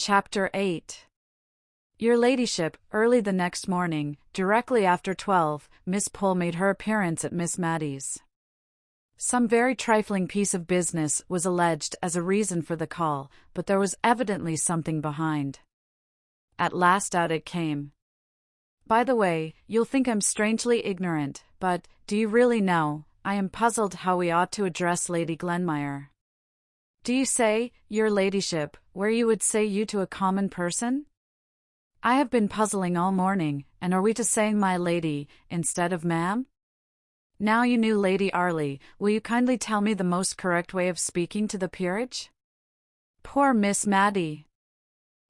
Chapter 8. Your Ladyship, early the next morning, directly after 12, Miss Pole made her appearance at Miss Maddie's. Some very trifling piece of business was alleged as a reason for the call, but there was evidently something behind. At last out it came. By the way, you'll think I'm strangely ignorant, but, do you really know, I am puzzled how we ought to address Lady Glenmire. Do you say, Your Ladyship, where you would say you to a common person? I have been puzzling all morning, and are we to say my lady, instead of ma'am? Now you knew Lady Arley, will you kindly tell me the most correct way of speaking to the peerage? Poor Miss Maddie!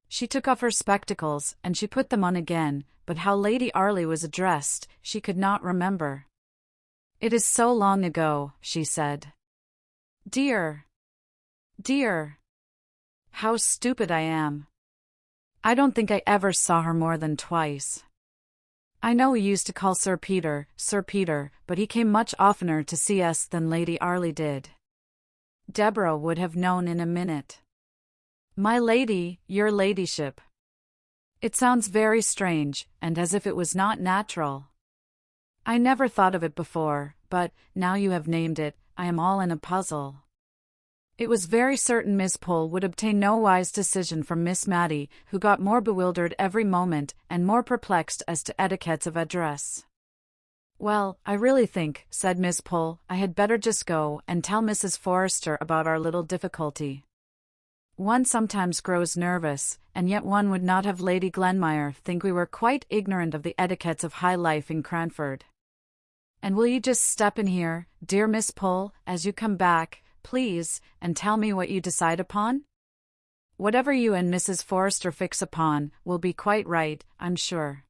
She took off her spectacles, and she put them on again, but how Lady Arley was addressed, she could not remember. It is so long ago, she said. Dear! Dear! How stupid I am! I don't think I ever saw her more than twice. I know we used to call Sir Peter, but he came much oftener to see us than Lady Arley did. Deborah would have known in a minute. My lady, your ladyship. It sounds very strange, and as if it was not natural. I never thought of it before, but, now you have named it, I am all in a puzzle. It was very certain Miss Pole would obtain no wise decision from Miss Maddie, who got more bewildered every moment, and more perplexed as to etiquettes of address. Well, I really think, said Miss Pole, I had better just go and tell Mrs. Forrester about our little difficulty. One sometimes grows nervous, and yet one would not have Lady Glenmire think we were quite ignorant of the etiquettes of high life in Cranford. And will you just step in here, dear Miss Pole, as you come back, please, and tell me what you decide upon? Whatever you and Mrs. Forrester fix upon, will be quite right, I'm sure.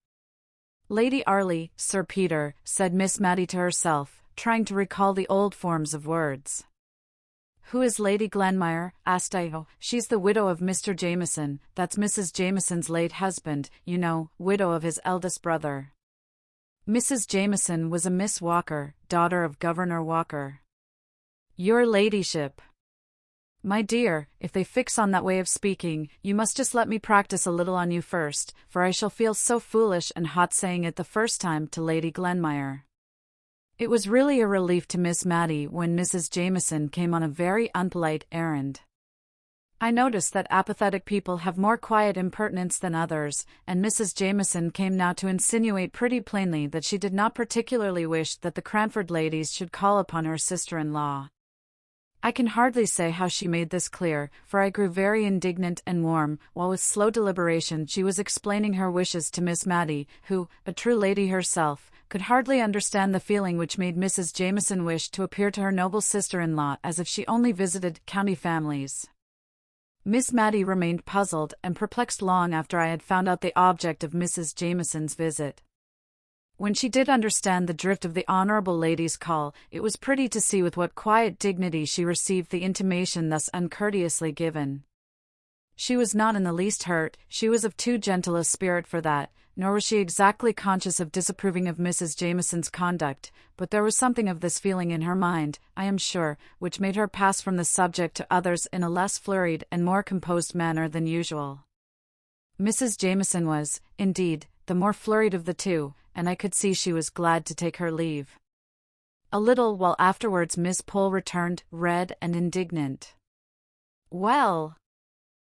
Lady Arley, Sir Peter, said Miss Maddie to herself, trying to recall the old forms of words. Who is Lady Glenmire? Asked I. Oh, she's the widow of Mr. Jameson, that's Mrs. Jameson's late husband, you know, widow of his eldest brother. Mrs. Jameson was a Miss Walker, daughter of Governor Walker. Your ladyship. My dear, if they fix on that way of speaking, you must just let me practice a little on you first, for I shall feel so foolish and hot saying it the first time to Lady Glenmire. It was really a relief to Miss Maddie when Mrs. Jameson came on a very unpolite errand. I noticed that apathetic people have more quiet impertinence than others, and Mrs. Jameson came now to insinuate pretty plainly that she did not particularly wish that the Cranford ladies should call upon her sister-in-law. I can hardly say how she made this clear, for I grew very indignant and warm, while with slow deliberation she was explaining her wishes to Miss Maddie, who, a true lady herself, could hardly understand the feeling which made Mrs. Jameson wish to appear to her noble sister-in-law as if she only visited county families. Miss Maddie remained puzzled and perplexed long after I had found out the object of Mrs. Jameson's visit. When she did understand the drift of the honourable lady's call, it was pretty to see with what quiet dignity she received the intimation thus uncourteously given. She was not in the least hurt, she was of too gentle a spirit for that, nor was she exactly conscious of disapproving of Mrs. Jameson's conduct, but there was something of this feeling in her mind, I am sure, which made her pass from the subject to others in a less flurried and more composed manner than usual. Mrs. Jameson was, indeed, the more flurried of the two, and I could see she was glad to take her leave. A little while afterwards Miss Pole returned, red and indignant. Well,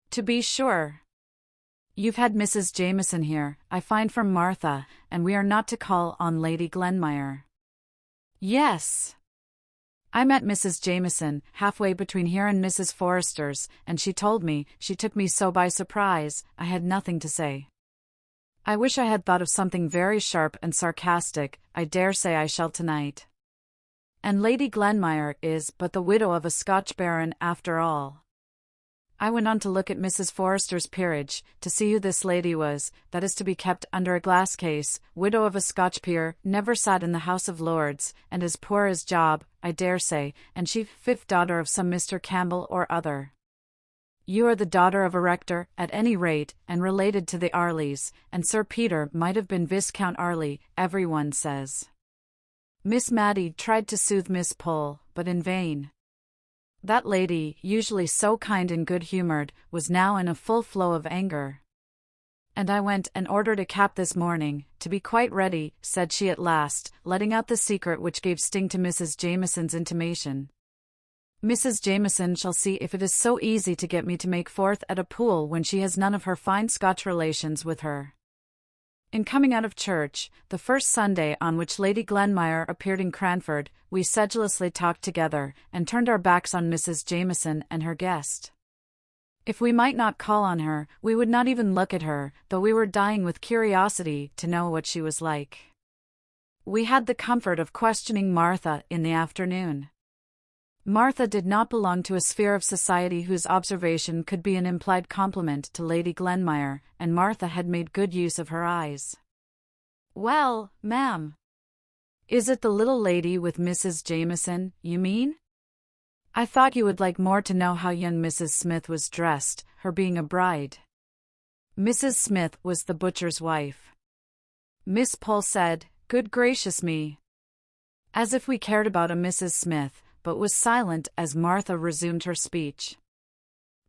to be sure. You've had Mrs. Jameson here, I find from Martha, and we are not to call on Lady Glenmire. Yes. I met Mrs. Jameson, halfway between here and Mrs. Forrester's, and she told me, she took me so by surprise, I had nothing to say. I wish I had thought of something very sharp and sarcastic, I dare say I shall tonight. And Lady Glenmire is but the widow of a Scotch baron after all. I went on to look at Mrs. Forrester's peerage, to see who this lady was, that is to be kept under a glass case, widow of a Scotch peer, never sat in the House of Lords, and as poor as Job, I dare say, and she fifth daughter of some Mr. Campbell or other. You are the daughter of a rector, at any rate, and related to the Arleys, and Sir Peter might have been Viscount Arley, everyone says. Miss Maddie tried to soothe Miss Pole, but in vain. That lady, usually so kind and good-humored, was now in a full flow of anger. "And I went and ordered a cap this morning, to be quite ready," said she at last, letting out the secret which gave sting to Mrs. Jameson's intimation. "Mrs. Jameson shall see if it is so easy to get me to make forth at a pool when she has none of her fine Scotch relations with her." In coming out of church, the first Sunday on which Lady Glenmire appeared in Cranford, we sedulously talked together, and turned our backs on Mrs. Jameson and her guest. If we might not call on her, we would not even look at her, though we were dying with curiosity to know what she was like. We had the comfort of questioning Martha in the afternoon. Martha did not belong to a sphere of society whose observation could be an implied compliment to Lady Glenmire, and Martha had made good use of her eyes. "Well, ma'am. Is it the little lady with Mrs. Jameson, you mean? I thought you would like more to know how young Mrs. Smith was dressed, her being a bride." Mrs. Smith was the butcher's wife. Miss Pole said, "Good gracious me!" as if we cared about a Mrs. Smith, but was silent as Martha resumed her speech.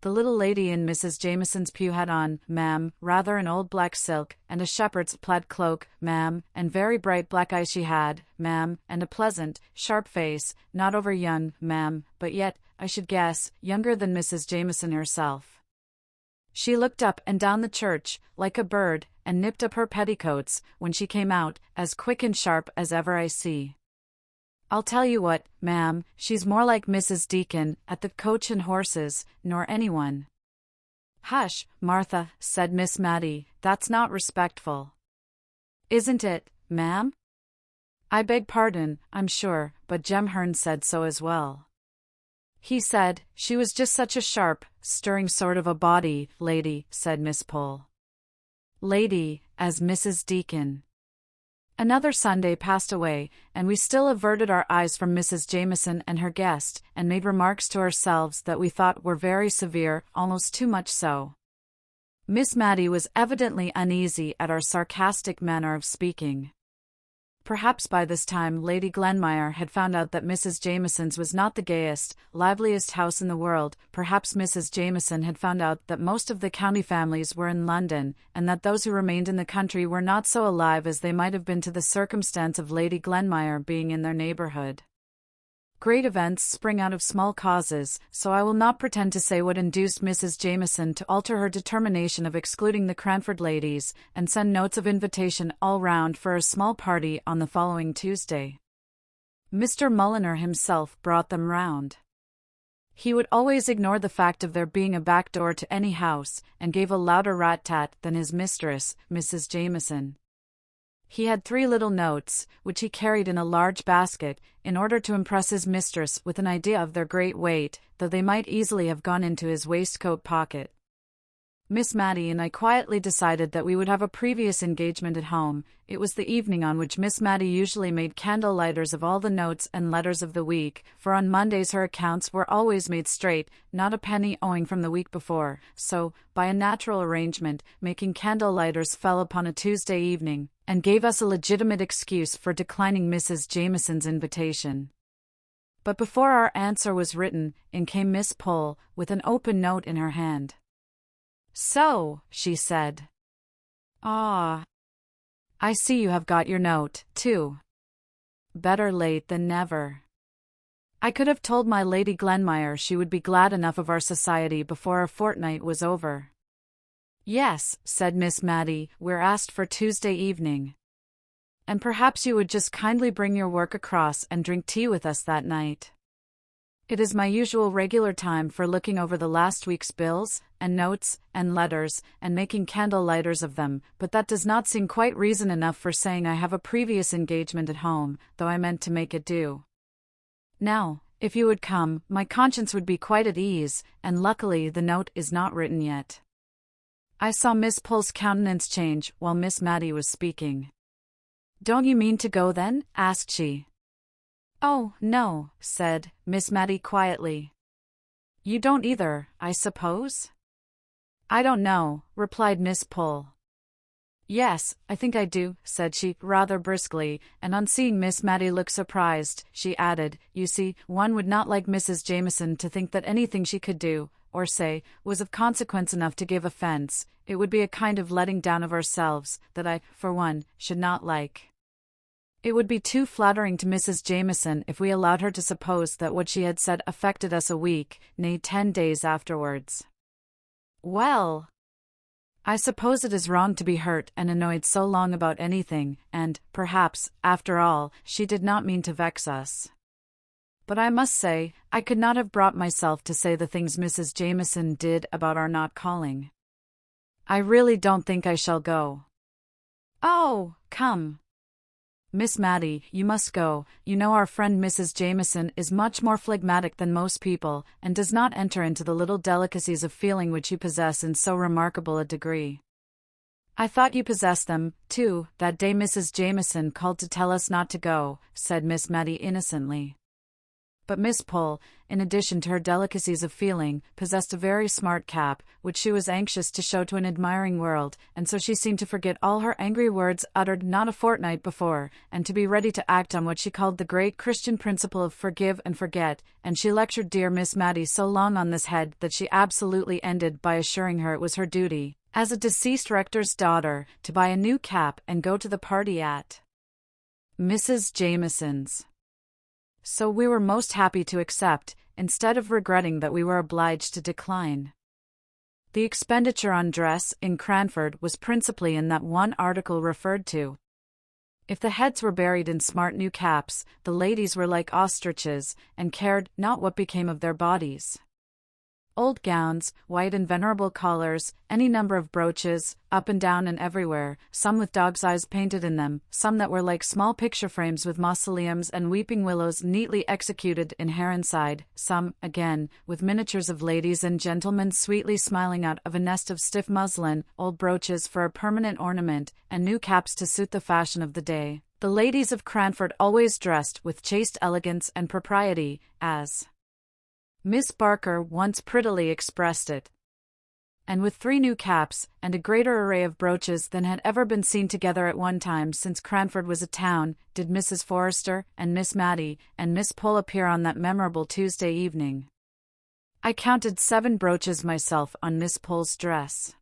"The little lady in Mrs. Jameson's pew had on, ma'am, rather an old black silk, and a shepherd's plaid cloak, ma'am, and very bright black eyes she had, ma'am, and a pleasant, sharp face, not over young, ma'am, but yet, I should guess, younger than Mrs. Jameson herself. She looked up and down the church, like a bird, and nipped up her petticoats, when she came out, as quick and sharp as ever I see. I'll tell you what, ma'am, she's more like Mrs. Deacon, at the Coach and Horses, nor anyone." "Hush, Martha," said Miss Matty, "that's not respectful." "Isn't it, ma'am? I beg pardon, I'm sure, but Jem Hearn said so as well. He said, she was just such a sharp, stirring sort of a body, lady," said Miss Pole. "Lady, as Mrs. Deacon." Another Sunday passed away, and we still averted our eyes from Mrs. Jameson and her guest, and made remarks to ourselves that we thought were very severe, almost too much so. Miss Matty was evidently uneasy at our sarcastic manner of speaking. Perhaps by this time Lady Glenmire had found out that Mrs. Jameson's was not the gayest, liveliest house in the world. Perhaps Mrs. Jameson had found out that most of the county families were in London, and that those who remained in the country were not so alive as they might have been to the circumstance of Lady Glenmire being in their neighbourhood. Great events spring out of small causes, so I will not pretend to say what induced Mrs. Jameson to alter her determination of excluding the Cranford ladies, and send notes of invitation all round for a small party on the following Tuesday. Mr. Mulliner himself brought them round. He would always ignore the fact of there being a back door to any house, and gave a louder rat-tat than his mistress, Mrs. Jameson. He had 3 little notes, which he carried in a large basket, in order to impress his mistress with an idea of their great weight, though they might easily have gone into his waistcoat pocket. Miss Matty and I quietly decided that we would have a previous engagement at home. It was the evening on which Miss Matty usually made candle-lighters of all the notes and letters of the week, for on Mondays her accounts were always made straight, not a penny owing from the week before, so, by a natural arrangement, making candle-lighters fell upon a Tuesday evening, and gave us a legitimate excuse for declining Mrs. Jameson's invitation. But before our answer was written, in came Miss Pole, with an open note in her hand. "So," she said. "Ah, I see you have got your note, too. Better late than never. I could have told my Lady Glenmire she would be glad enough of our society before a fortnight was over." "Yes," said Miss Matty, "we're asked for Tuesday evening. And perhaps you would just kindly bring your work across and drink tea with us that night. It is my usual regular time for looking over the last week's bills, and notes, and letters, and making candle-lighters of them, but that does not seem quite reason enough for saying I have a previous engagement at home, though I meant to make it do. Now, if you would come, my conscience would be quite at ease, and luckily the note is not written yet." I saw Miss Pole's countenance change while Miss Matty was speaking. "Don't you mean to go then?" asked she. "Oh, no," said Miss Matty quietly. "You don't either, I suppose?" "I don't know," replied Miss Pole. Yes, I think I do, said she, rather briskly, and on seeing Miss Matty look surprised, she added, you see, one would not like Mrs. Jameson to think that anything she could do, or say, was of consequence enough to give offence. It would be a kind of letting down of ourselves, that I, for one, should not like. It would be too flattering to Mrs. Jameson if we allowed her to suppose that what she had said affected us a week, nay 10 days afterwards. Well, I suppose it is wrong to be hurt and annoyed so long about anything, and, perhaps, after all, she did not mean to vex us. But I must say, I could not have brought myself to say the things Mrs. Jameson did about our not calling. I really don't think I shall go. Oh, come. Miss Matty, you must go. You know our friend Mrs. Jameson is much more phlegmatic than most people, and does not enter into the little delicacies of feeling which you possess in so remarkable a degree. I thought you possessed them, too, that day Mrs. Jameson called to tell us not to go, said Miss Matty innocently. But Miss Pole, in addition to her delicacies of feeling, possessed a very smart cap, which she was anxious to show to an admiring world, and so she seemed to forget all her angry words uttered not a fortnight before, and to be ready to act on what she called the great Christian principle of forgive and forget, and she lectured dear Miss Matty so long on this head that she absolutely ended by assuring her it was her duty, as a deceased rector's daughter, to buy a new cap and go to the party at Mrs. Jameson's. So we were most happy to accept, instead of regretting that we were obliged to decline. The expenditure on dress in Cranford was principally in that one article referred to. If the heads were buried in smart new caps, the ladies were like ostriches, and cared not what became of their bodies. Old gowns, white and venerable collars, any number of brooches, up and down and everywhere, some with dogs' eyes painted in them, some that were like small picture frames with mausoleums and weeping willows neatly executed in hair inside, some, again, with miniatures of ladies and gentlemen sweetly smiling out of a nest of stiff muslin, old brooches for a permanent ornament, and new caps to suit the fashion of the day. The ladies of Cranford always dressed with chaste elegance and propriety, as Miss Barker once prettily expressed it. And with 3 new caps, and a greater array of brooches than had ever been seen together at one time since Cranford was a town, did Mrs. Forrester, and Miss Matty, and Miss Pole appear on that memorable Tuesday evening. I counted 7 brooches myself on Miss Pole's dress.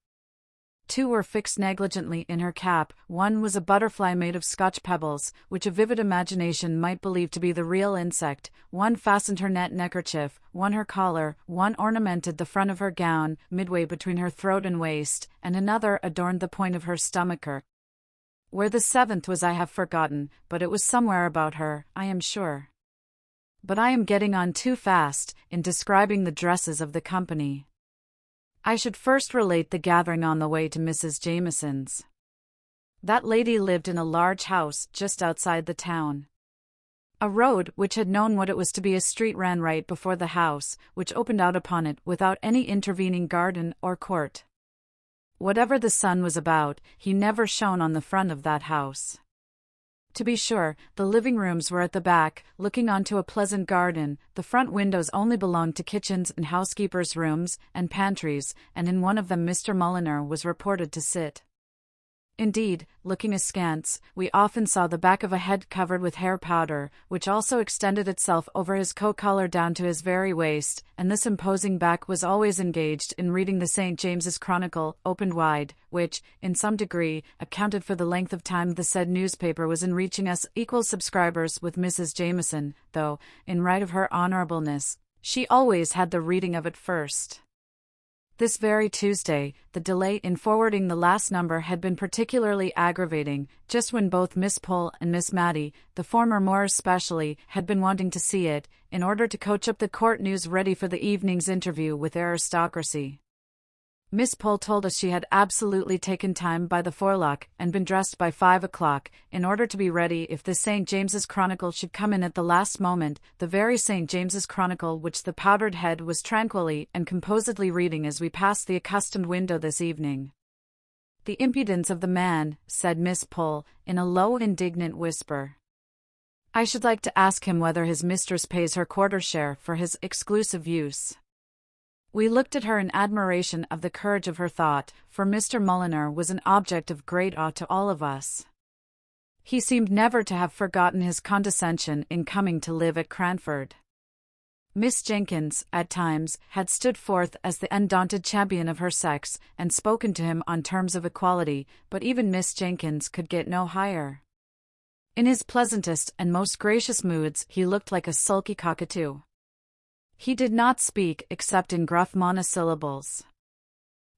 2 were fixed negligently in her cap, 1 was a butterfly made of Scotch pebbles, which a vivid imagination might believe to be the real insect, 1 fastened her net neckerchief, 1 her collar, 1 ornamented the front of her gown, midway between her throat and waist, and another adorned the point of her stomacher. Where the 7th was I have forgotten, but it was somewhere about her, I am sure. But I am getting on too fast, in describing the dresses of the company. I should first relate the gathering on the way to Mrs. Jameson's. That lady lived in a large house just outside the town. A road which had known what it was to be a street ran right before the house, which opened out upon it without any intervening garden or court. Whatever the sun was about, he never shone on the front of that house. To be sure, the living rooms were at the back, looking onto a pleasant garden. The front windows only belonged to kitchens and housekeepers' rooms and pantries, and in one of them Mr. Mulliner was reported to sit. Indeed, looking askance, we often saw the back of a head covered with hair powder, which also extended itself over his coat collar down to his very waist, and this imposing back was always engaged in reading the St. James's Chronicle, opened wide, which, in some degree, accounted for the length of time the said newspaper was in reaching us equal subscribers with Mrs. Jameson, though, in right of her honourableness, she always had the reading of it first. This very Tuesday, the delay in forwarding the last number had been particularly aggravating, just when both Miss Pole and Miss Matty, the former more especially, had been wanting to see it, in order to coach up the court news ready for the evening's interview with aristocracy. Miss Pole told us she had absolutely taken time by the forelock and been dressed by 5 o'clock, in order to be ready if the St. James's Chronicle should come in at the last moment, the very St. James's Chronicle which the powdered head was tranquilly and composedly reading as we passed the accustomed window this evening. "The impudence of the man," said Miss Pole, in a low indignant whisper. "I should like to ask him whether his mistress pays her quarter share for his exclusive use." We looked at her in admiration of the courage of her thought, for Mr. Mulliner was an object of great awe to all of us. He seemed never to have forgotten his condescension in coming to live at Cranford. Miss Jenkins, at times, had stood forth as the undaunted champion of her sex and spoken to him on terms of equality, but even Miss Jenkins could get no higher. In his pleasantest and most gracious moods he looked like a sulky cockatoo. He did not speak except in gruff monosyllables.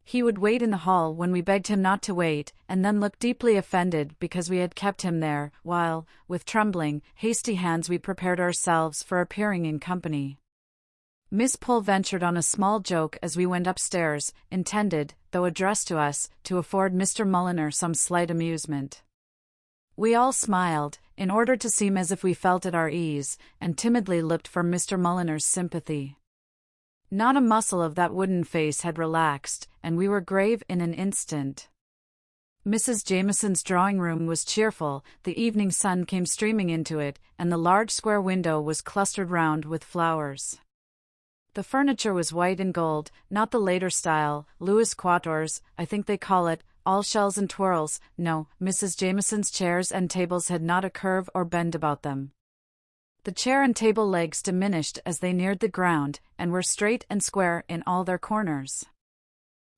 He would wait in the hall when we begged him not to wait, and then look deeply offended because we had kept him there, while, with trembling, hasty hands we prepared ourselves for appearing in company. Miss Pole ventured on a small joke as we went upstairs, intended, though addressed to us, to afford Mr. Mulliner some slight amusement. We all smiled, in order to seem as if we felt at our ease, and timidly looked for Mr. Mulliner's sympathy. Not a muscle of that wooden face had relaxed, and we were grave in an instant. Mrs. Jameson's drawing-room was cheerful, the evening sun came streaming into it, and the large square window was clustered round with flowers. The furniture was white and gold, not the later style, Louis Quatorze, I think they call it, all shells and twirls. No, Mrs. Jameson's chairs and tables had not a curve or bend about them. The chair and table legs diminished as they neared the ground, and were straight and square in all their corners.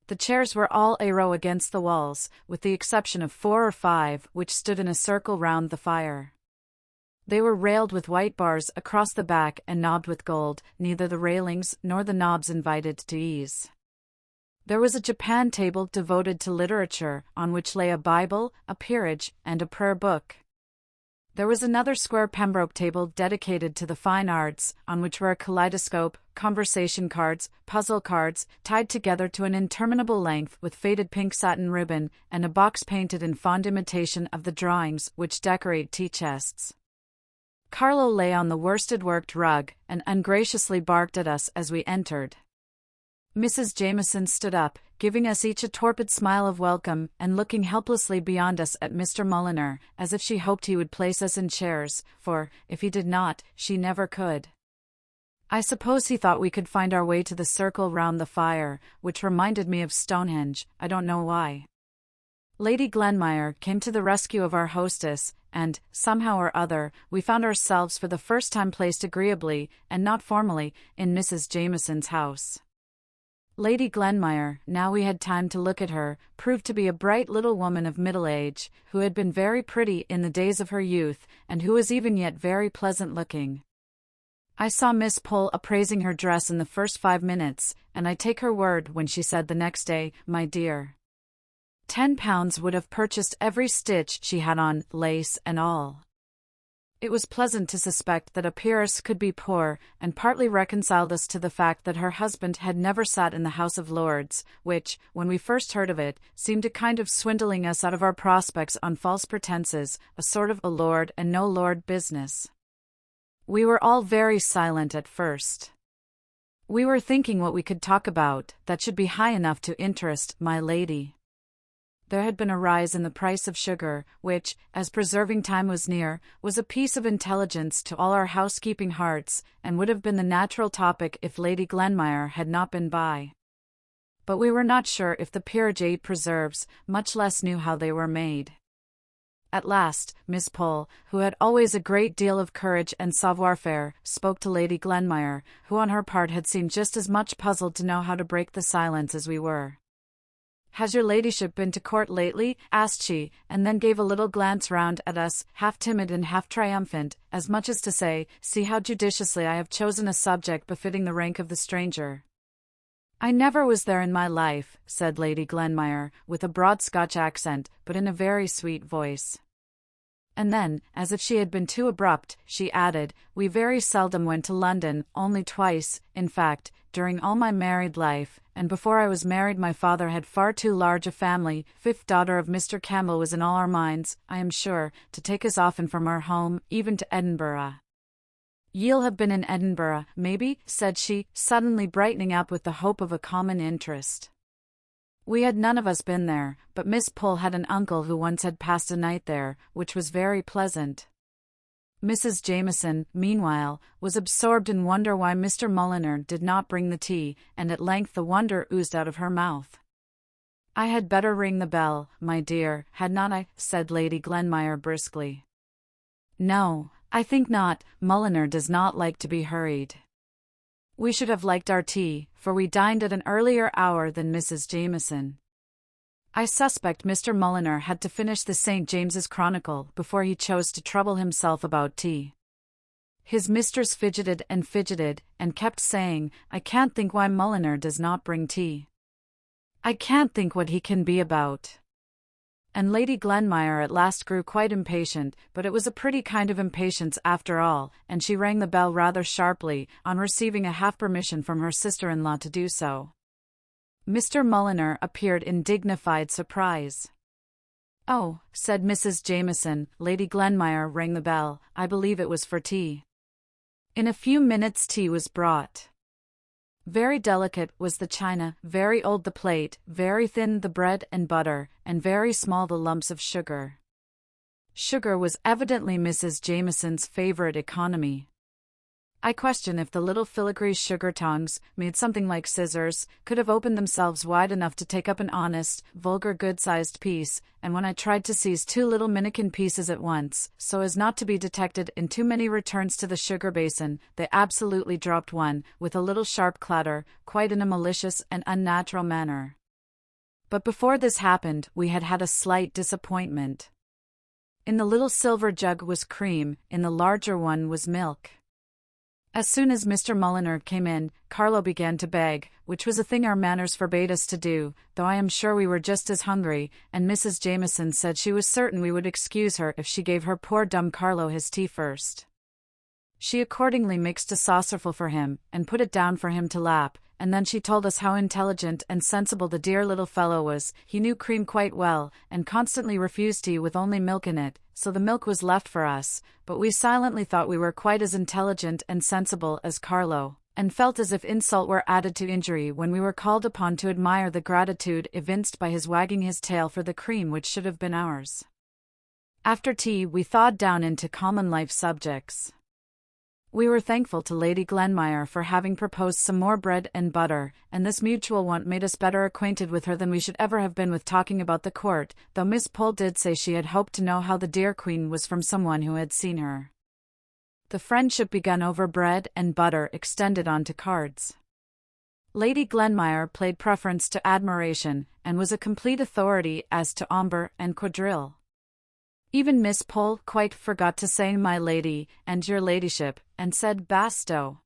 The chairs were all a row against the walls, with the exception of 4 or 5 which stood in a circle round the fire. They were railed with white bars across the back and knobbed with gold, neither the railings nor the knobs invited to ease. There was a Japan table devoted to literature, on which lay a Bible, a peerage, and a prayer book. There was another square Pembroke table dedicated to the fine arts, on which were a kaleidoscope, conversation cards, puzzle cards, tied together to an interminable length with faded pink satin ribbon, and a box painted in fond imitation of the drawings which decorate tea-chests. Carlo lay on the worsted-worked rug, and ungraciously barked at us as we entered. Mrs. Jameson stood up, giving us each a torpid smile of welcome, and looking helplessly beyond us at Mr. Mulliner, as if she hoped he would place us in chairs, for, if he did not, she never could. I suppose he thought we could find our way to the circle round the fire, which reminded me of Stonehenge, I don't know why. Lady Glenmire came to the rescue of our hostess, and, somehow or other, we found ourselves for the first time placed agreeably, and not formally, in Mrs. Jameson's house. Lady Glenmire, now we had time to look at her, proved to be a bright little woman of middle age, who had been very pretty in the days of her youth, and who was even yet very pleasant-looking. I saw Miss Pole appraising her dress in the first 5 minutes, and I take her word when she said the next day, "My dear, £10 would have purchased every stitch she had on, lace and all." It was pleasant to suspect that a peeress could be poor, and partly reconciled us to the fact that her husband had never sat in the House of Lords, which, when we first heard of it, seemed a kind of swindling us out of our prospects on false pretenses, a sort of a lord and no lord business. We were all very silent at first. We were thinking what we could talk about that should be high enough to interest my lady. There had been a rise in the price of sugar, which, as preserving time was near, was a piece of intelligence to all our housekeeping hearts, and would have been the natural topic if Lady Glenmire had not been by. But we were not sure if the peerage ate preserves, much less knew how they were made. At last, Miss Pole, who had always a great deal of courage and savoir-faire, spoke to Lady Glenmire, who on her part had seemed just as much puzzled to know how to break the silence as we were. "Has your ladyship been to court lately?" asked she, and then gave a little glance round at us, half timid and half triumphant, as much as to say, "See how judiciously I have chosen a subject befitting the rank of the stranger." "I never was there in my life," said Lady Glenmire, with a broad Scotch accent, but in a very sweet voice. And then, as if she had been too abrupt, she added, "We very seldom went to London, only twice, in fact, during all my married life, and before I was married my father had far too large a family, 5th daughter of Mr. Campbell was in all our minds, I am sure, to take us often from our home, even to Edinburgh." "Ye'll have been in Edinburgh, maybe?" said she, suddenly brightening up with the hope of a common interest. We had none of us been there, but Miss Pole had an uncle who once had passed a night there, which was very pleasant. Mrs. Jameson, meanwhile, was absorbed in wonder why Mr. Mulliner did not bring the tea, and at length the wonder oozed out of her mouth. "I had better ring the bell, my dear, had not I?" said Lady Glenmire briskly. "No, I think not. Mulliner does not like to be hurried. We should have liked our tea, for we dined at an earlier hour than Mrs. Jameson. I suspect Mr. Mulliner had to finish the St. James's Chronicle before he chose to trouble himself about tea. His mistress fidgeted and kept saying, 'I can't think why Mulliner does not bring tea. I can't think what he can be about.' And Lady Glenmire at last grew quite impatient, but it was a pretty kind of impatience after all, and she rang the bell rather sharply, on receiving a half permission from her sister-in-law to do so. Mr. Mulliner appeared in dignified surprise. "Oh," said Mrs. Jameson, "Lady Glenmire rang the bell. I believe it was for tea." In a few minutes tea was brought. Very delicate was the china, very old the plate, very thin the bread and butter, and very small the lumps of sugar. Sugar was evidently Mrs. Jameson's favorite economy. I question if the little filigree sugar tongs, made something like scissors, could have opened themselves wide enough to take up an honest, vulgar good-sized piece, and when I tried to seize 2 little minikin pieces at once, so as not to be detected in too many returns to the sugar basin, they absolutely dropped one, with a little sharp clatter, quite in a malicious and unnatural manner. But before this happened, we had had a slight disappointment. In the little silver jug was cream, in the larger one was milk. As soon as Mr. Mulliner came in, Carlo began to beg, which was a thing our manners forbade us to do, though I am sure we were just as hungry, and Mrs. Jameson said she was certain we would excuse her if she gave her poor dumb Carlo his tea first. She accordingly mixed a saucerful for him, and put it down for him to lap, and then she told us how intelligent and sensible the dear little fellow was. He knew cream quite well, and constantly refused tea with only milk in it, so the milk was left for us, but we silently thought we were quite as intelligent and sensible as Carlo, and felt as if insult were added to injury when we were called upon to admire the gratitude evinced by his wagging his tail for the cream which should have been ours. After tea we thawed down into common life subjects. We were thankful to Lady Glenmire for having proposed some more bread and butter, and this mutual want made us better acquainted with her than we should ever have been with talking about the court, though Miss Pole did say she had hoped to know how the dear Queen was from someone who had seen her. The friendship begun over bread and butter extended on to cards. Lady Glenmire played preference to admiration, and was a complete authority as to ombre and quadrille. Even Miss Pole quite forgot to say "my lady" and "your ladyship," and said "basto."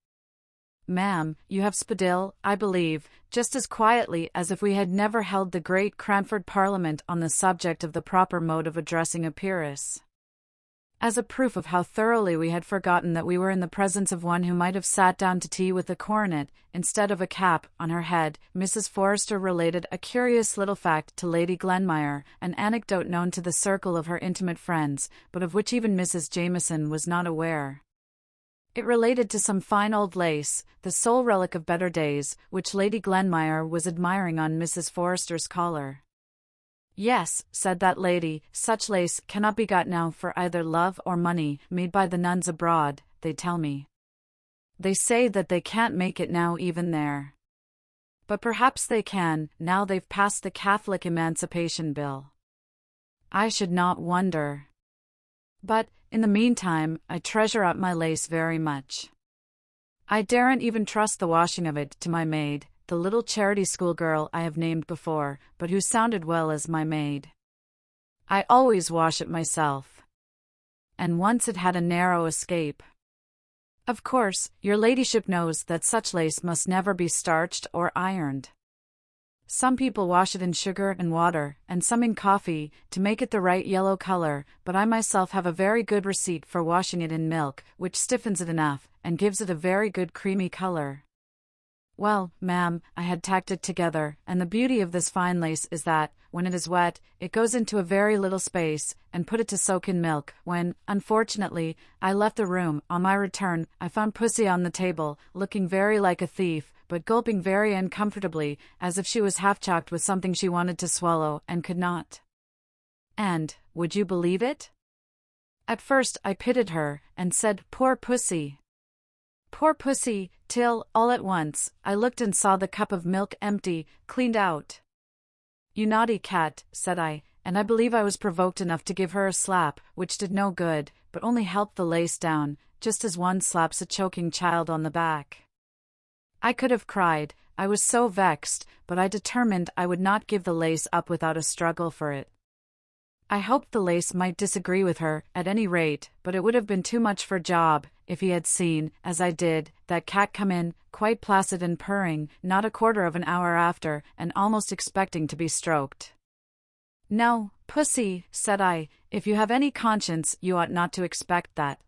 "Ma'am, you have spadille, I believe," just as quietly as if we had never held the great Cranford Parliament on the subject of the proper mode of addressing a peeress. As a proof of how thoroughly we had forgotten that we were in the presence of one who might have sat down to tea with a coronet, instead of a cap, on her head, Mrs. Forrester related a curious little fact to Lady Glenmire, an anecdote known to the circle of her intimate friends, but of which even Mrs. Jameson was not aware. It related to some fine old lace, the sole relic of better days, which Lady Glenmire was admiring on Mrs. Forrester's collar. "Yes," said that lady, "such lace cannot be got now for either love or money, made by the nuns abroad, they tell me. They say that they can't make it now even there. But perhaps they can, now they've passed the Catholic Emancipation Bill. I should not wonder. But, in the meantime, I treasure up my lace very much. I daren't even trust the washing of it to my maid, the little charity schoolgirl I have named before, but who sounded well as my maid. I always wash it myself. And once it had a narrow escape. Of course, your ladyship knows that such lace must never be starched or ironed. Some people wash it in sugar and water, and some in coffee, to make it the right yellow color, but I myself have a very good receipt for washing it in milk, which stiffens it enough, and gives it a very good creamy color. Well, ma'am, I had tacked it together, and the beauty of this fine lace is that, when it is wet, it goes into a very little space, and put it to soak in milk. When, unfortunately, I left the room, on my return, I found Pussy on the table, looking very like a thief, but gulping very uncomfortably, as if she was half-choked with something she wanted to swallow, and could not. And, would you believe it? At first I pitied her, and said, "Poor pussy. Poor pussy," till, all at once, I looked and saw the cup of milk empty, cleaned out. "You naughty cat," said I, and I believe I was provoked enough to give her a slap, which did no good, but only helped the lace down, just as one slaps a choking child on the back. I could have cried, I was so vexed, but I determined I would not give the lace up without a struggle for it. I hoped the lace might disagree with her, at any rate, but it would have been too much for Job, if he had seen, as I did, that cat come in, quite placid and purring, not a quarter of an hour after, and almost expecting to be stroked. "No, pussy," said I, "if you have any conscience, you ought not to expect that."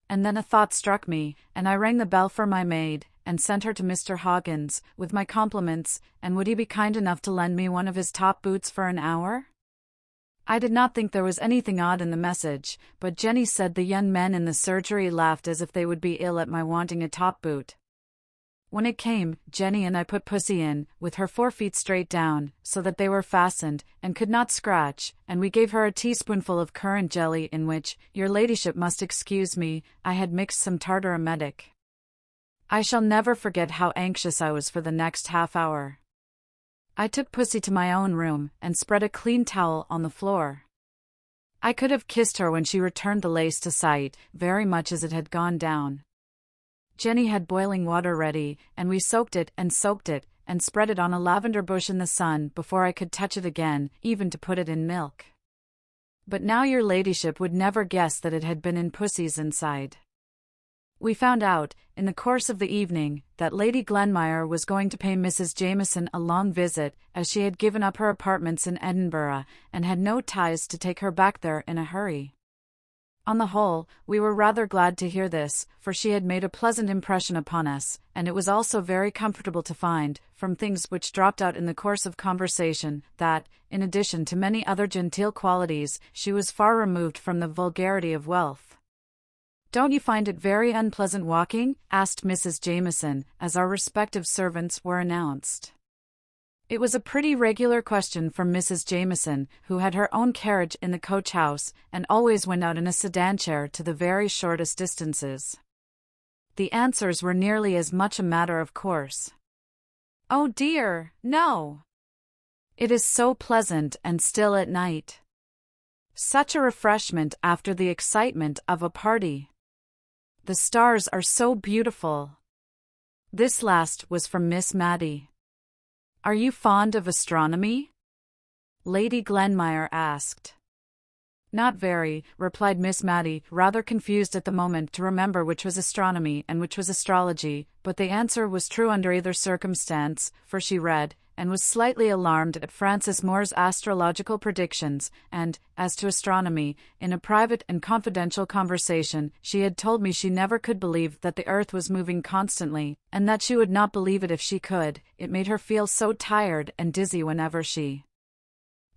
And then a thought struck me, and I rang the bell for my maid, and sent her to Mr. Hoggins, with my compliments, and would he be kind enough to lend me one of his top boots for an hour? I did not think there was anything odd in the message, but Jenny said the young men in the surgery laughed as if they would be ill at my wanting a top boot. When it came, Jenny and I put pussy in, with her 4 feet straight down, so that they were fastened, and could not scratch, and we gave her a teaspoonful of currant jelly in which, your ladyship must excuse me, I had mixed some tartar emetic. I shall never forget how anxious I was for the next half hour. I took pussy to my own room, and spread a clean towel on the floor. I could have kissed her when she returned the lace to sight, very much as it had gone down. Jenny had boiling water ready, and we soaked it, and spread it on a lavender bush in the sun before I could touch it again, even to put it in milk. But now your ladyship would never guess that it had been in pussy's inside. We found out, in the course of the evening, that Lady Glenmire was going to pay Mrs. Jameson a long visit, as she had given up her apartments in Edinburgh, and had no ties to take her back there in a hurry. On the whole, we were rather glad to hear this, for she had made a pleasant impression upon us, and it was also very comfortable to find, from things which dropped out in the course of conversation, that, in addition to many other genteel qualities, she was far removed from the vulgarity of wealth. "Don't you find it very unpleasant walking?" asked Mrs. Jameson, as our respective servants were announced. It was a pretty regular question from Mrs. Jameson, who had her own carriage in the coach-house, and always went out in a sedan chair to the very shortest distances. The answers were nearly as much a matter of course. "Oh dear, no! It is so pleasant and still at night. Such a refreshment after the excitement of a party. The stars are so beautiful." This last was from Miss Matty. "Are you fond of astronomy?" Lady Glenmire asked. "Not very," replied Miss Matty, rather confused at the moment to remember which was astronomy and which was astrology, but the answer was true under either circumstance, for she read, and was slightly alarmed at Francis Moore's astrological predictions, and, as to astronomy, in a private and confidential conversation, she had told me she never could believe that the earth was moving constantly, and that she would not believe it if she could. It made her feel so tired and dizzy whenever she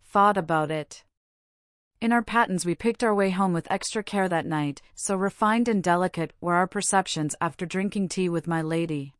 thought about it. In our pattens we picked our way home with extra care that night, so refined and delicate were our perceptions after drinking tea with my lady.